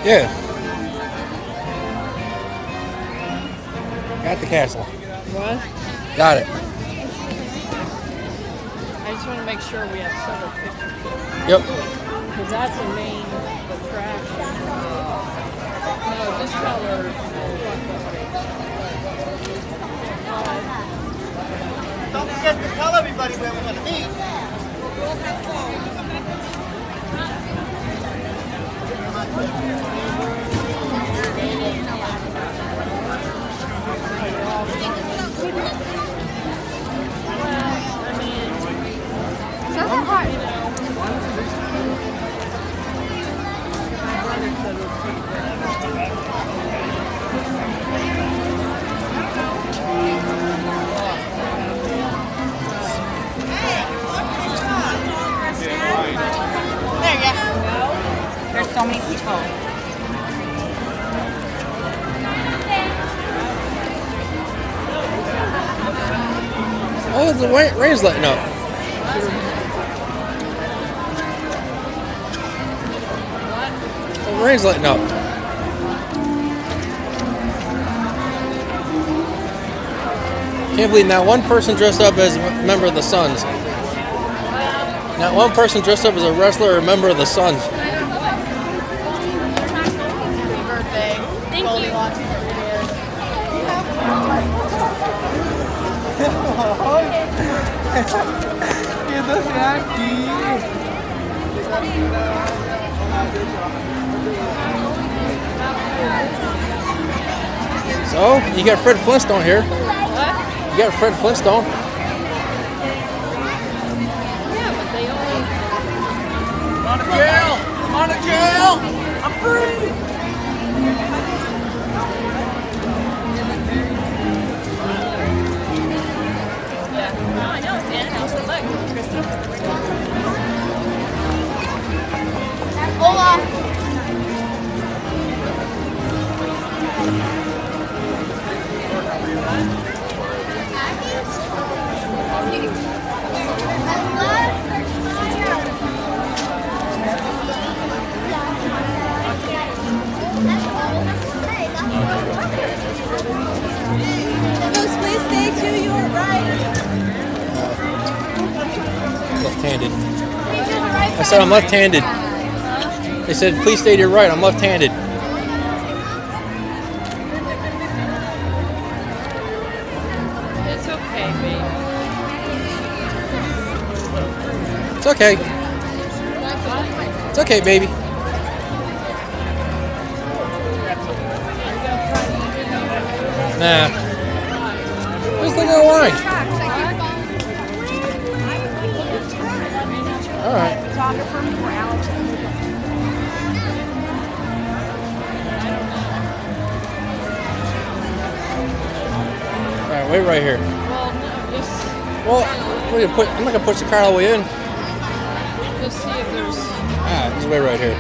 Yeah. Got the castle. What? Got it. I just want to make sure we have several pictures. Yep. Because that's the main attraction. No, just tell her. Don't forget to tell everybody where we're going to meet. There's so many people. Oh, the rain's letting up. The rain's letting up. Can't believe not one person dressed up as a member of the Suns. Not one person dressed up as a wrestler or a member of the Suns. Happy birthday. Thank you. So, you got Fred Flintstone here. What? You got Fred Flintstone. Yeah, but they only. I'm out of jail! I'm out of jail! I'm free! Yeah. No, I know. Santa knows. Look, Christy. Hola. Please stay to your right. Left-handed. I said I'm left-handed. They said, please stay to your right. I'm left-handed. It's okay, baby. It's okay. It's okay, baby. Nah. Just look at the line. All right. All right, wait right here. Well, no, just Well, I'm not gonna push the car all the way in. see if there's. Just wait right here.